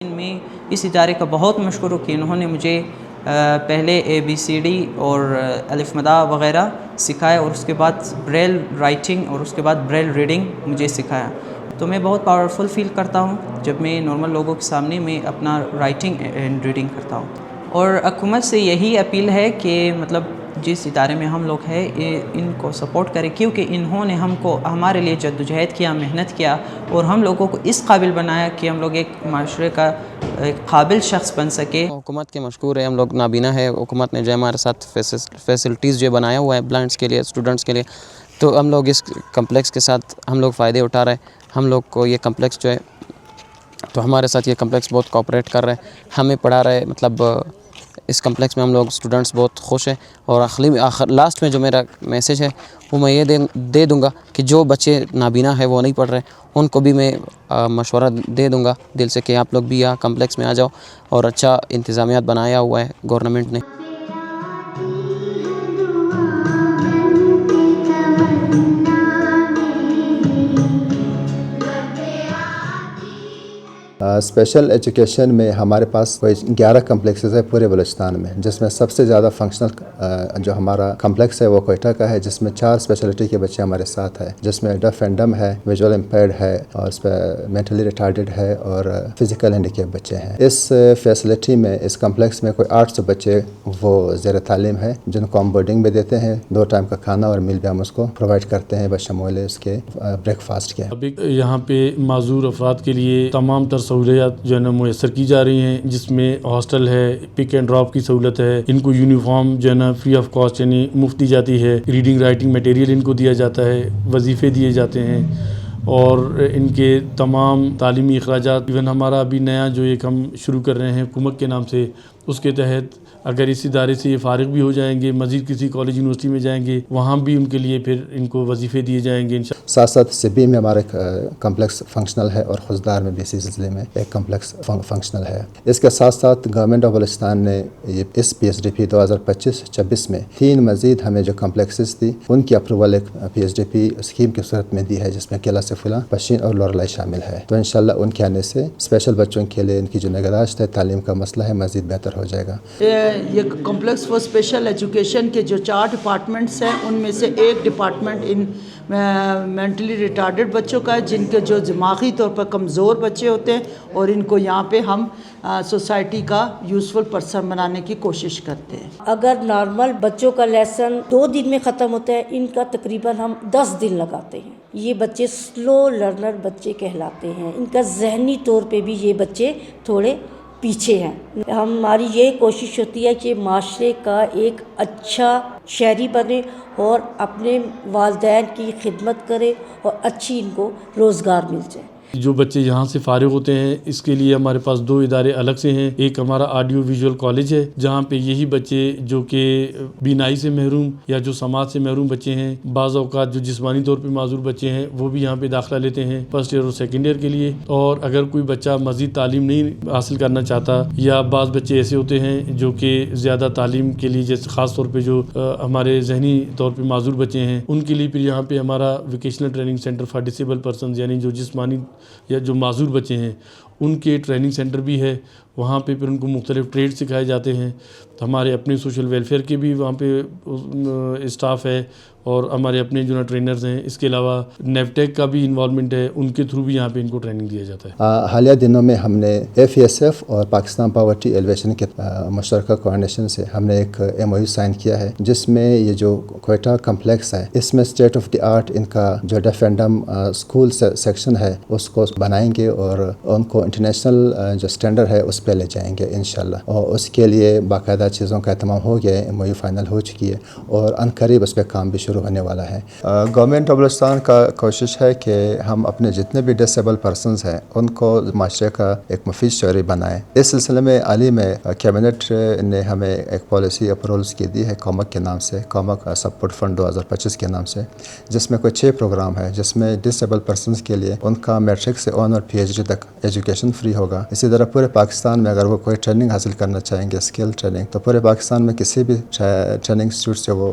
میں اس ادارے کا بہت مشکور ہوں کہ انہوں نے مجھے پہلے ABCD اور الف مدا وغیرہ سکھایا، اور اس کے بعد بریل رائٹنگ اور اس کے بعد بریل ریڈنگ مجھے سکھایا. تو میں بہت پاورفل فیل کرتا ہوں جب میں نارمل لوگوں کے سامنے میں اپنا رائٹنگ اینڈ ریڈنگ کرتا ہوں. اور حکومت سے یہی اپیل ہے کہ مطلب جس ادارے میں ہم لوگ ہیں ان کو سپورٹ کریں، کیونکہ انہوں نے ہمارے لیے جدوجہد کیا، محنت کیا، اور ہم لوگوں کو اس قابل بنایا کہ ہم لوگ ایک معاشرے کا ایک قابل شخص بن سکے. حکومت کے مشکور ہے، ہم لوگ نابینا ہے. حکومت نے جو ہمارے ساتھ فیسلٹیز جو بنایا ہوا ہے بلائنڈس کے لیے، اسٹوڈنٹس کے لیے، تو ہم لوگ اس کمپلیکس کے ساتھ ہم لوگ فائدے اٹھا رہے ہیں. ہم لوگ کو یہ کمپلیکس جو ہے تو ہمارے ساتھ یہ کمپلیکس بہت کوآپریٹ کر رہے ہیں، ہمیں پڑھا رہے ہیں. مطلب اس کمپلیکس میں ہم لوگ اسٹوڈنٹس بہت خوش ہیں. اور لاسٹ میں جو میرا میسیج ہے وہ میں یہ دے دوں گا کہ جو بچے نابینا ہے وہ نہیں پڑھ رہے، ان کو بھی میں مشورہ دے دوں گا دل سے کہ آپ لوگ بھی یہاں کمپلیکس میں آ جاؤ. اور اچھا انتظامیات بنایا ہوا ہے گورنمنٹ نے. اسپیشل ایجوکیشن میں ہمارے پاس کوئی 11 کمپلیکسز ہے پورے بلوچستان میں، جس میں سب سے زیادہ فنکشنل جو ہمارا کمپلیکس ہے وہ کوئٹہ کا ہے، جس میں 4 اسپیشلٹی کے بچے ہمارے ساتھ ہیں، جس میں ڈف اینڈ ڈم ہے، ویژول امپیئرڈ ہے، اور اس پہ مینٹلی ریٹارڈڈ ہے، اور فزیکل ہینڈیکیپ بچے ہیں. اس فیسلٹی میں اس کمپلیکس میں کوئی 800 بچے وہ زیر تعلیم ہے، جن کو ہم بورڈنگ بھی دیتے ہیں، 2 ٹائم کا کھانا اور میل بھی ہم اس کو پرووائڈ کرتے ہیں بشمول اس کے بریک فاسٹ کے. یہاں پہ معذور افراد کے لیے تمام تر سہولیات جو ہے نا میسر کی جا رہی ہیں، جس میں ہاسٹل ہے، پک اینڈ ڈراپ کی سہولت ہے، ان کو یونیفارم جو ہے نا فری آف کاسٹ یعنی مفت دی جاتی ہے، ریڈنگ رائٹنگ میٹیریل ان کو دیا جاتا ہے، وظیفے دیے جاتے ہیں، اور ان کے تمام تعلیمی اخراجات. ایون ہمارا ابھی نیا جو ایک ہم شروع کر رہے ہیں حکومت کے نام سے، اس کے تحت اگر اس ادارے سے یہ فارغ بھی ہو جائیں گے، مزید کسی کالج یونیورسٹی میں جائیں گے، وہاں بھی ان کے لیے پھر ان کو وظیفے دیے جائیں گے انشاءاللہ. ساتھ ساتھ سبی میں ہمارا کمپلیکس فنکشنل ہے، اور خزدار میں بھی اسی سلسلے میں ایک کمپلیکس فنکشنل ہے. اس کے ساتھ ساتھ گورنمنٹ آف بلوچستان نے اس PSDP 2025-26 میں 3 مزید ہمیں جو کمپلیکسز تھی ان کی اپروول ایک PSDP اسکیم کی صورت میں دی ہے، جس میں قلعہ سیف-اللہ، پشین اور لورالائی شامل ہے. تو انشاءاللہ ان کے آنے سے اسپیشل بچوں کے لیے ان کی جو نگہداشت ہے، تعلیم کا مسئلہ ہے، مزید بہتر ہو جائے گا. یہ کمپلیکس فار اسپیشل ایجوکیشن کے جو 4 ڈپارٹمنٹس ہیں، ان میں سے ایک ڈپارٹمنٹ ان مینٹلی ریٹارڈڈ بچوں کا ہے، جن کے جو دماغی طور پر کمزور بچے ہوتے ہیں، اور ان کو یہاں پہ ہم سوسائٹی کا یوزفل پرسن بنانے کی کوشش کرتے ہیں. اگر نارمل بچوں کا لیسن 2 دن میں ختم ہوتا ہے، ان کا تقریباً ہم 10 دن لگاتے ہیں. یہ بچے سلو لرنر بچے کہلاتے ہیں. ان کا ذہنی طور پہ بھی یہ بچے تھوڑے پیچھے ہیں. ہماری یہ کوشش ہوتی ہے کہ معاشرے کا ایک اچھا شہری بنے اور اپنے والدین کی خدمت کرے، اور اچھی ان کو روزگار مل جائے. جو بچے یہاں سے فارغ ہوتے ہیں، اس کے لیے ہمارے پاس 2 ادارے الگ سے ہیں. ایک ہمارا آڈیو ویژول کالج ہے، جہاں پہ یہی بچے جو کہ بینائی سے محروم یا جو سماعت سے محروم بچے ہیں، بعض اوقات جو جسمانی طور پہ معذور بچے ہیں، وہ بھی یہاں پہ داخلہ لیتے ہیں فرسٹ ایئر اور سیکنڈ ایئر کے لیے. اور اگر کوئی بچہ مزید تعلیم نہیں حاصل کرنا چاہتا، یا بعض بچے ایسے ہوتے ہیں جو کہ زیادہ تعلیم کے لیے، جیسے خاص طور پہ جو ہمارے ذہنی طور پہ معذور بچے ہیں، ان کے لیے پھر یہاں پہ ہمارا vocational training centre for disable persons, یعنی جو جسمانی یا جو معذور بچے ہیں ان کے ٹریننگ سینٹر بھی ہے. وہاں پہ پھر ان کو مختلف ٹریڈ سکھائے جاتے ہیں. تو ہمارے اپنے سوشل ویلفیئر کے بھی وہاں پہ اسٹاف ہے، اور ہمارے اپنے جو ٹرینرز ہیں. اس کے علاوہ نیوٹیک کا بھی انوالومنٹ ہے، ان کے تھرو بھی یہاں پہ ان کو ٹریننگ دیا جاتا ہے. حالیہ دنوں میں ہم نے FESF اور پاکستان پاورٹی ایلیویشن کے مشترکہ کوآرڈینیشن سے ہم نے ایک MOU سائن کیا ہے، جس میں یہ جو کوئٹہ کمپلیکس ہے، اس میں اسٹیٹ آف دی آرٹ ان کا جو ڈیف اینڈ ڈم اسکول سیکشن ہے اس کو بنائیں گے، اور ان کو انٹرنیشنل جو اسٹینڈرڈ ہے اس پہ لے جائیں گے انشاءاللہ. اور اس کے لیے باقاعدہ چیزوں کا اہتمام ہو گیا ہے، MOU فائنل ہو چکی ہے، اور عنقریب اس پہ کام بھی شروع ہونے والا ہے. گورنمنٹ آف بلوچستان کا کوشش ہے کہ ہم اپنے جتنے بھی ڈسیبل پرسنز ہیں ان کو معاشرے کا ایک مفید شہری بنائیں. اس سلسلے میں حال ہی میں کیبنٹ نے ہمیں ایک پالیسی اپروولز کی دی ہے کومک کے نام سے، کومک سپورٹ فنڈ 2025 کے نام سے، جس میں کوئی 6 پروگرام ہے، جس میں ڈسیبل پرسنز کے لیے ان کا میٹرک سے آن اور PhD تک ایجوکیشن فری ہوگا. اسی طرح پورے پاکستان میں اگر وہ کوئی ٹریننگ حاصل کرنا چاہیں گے، اسکل ٹریننگ، تو پورے پاکستان میں کسی بھی ٹریننگ انسٹیٹیوٹ سے وہ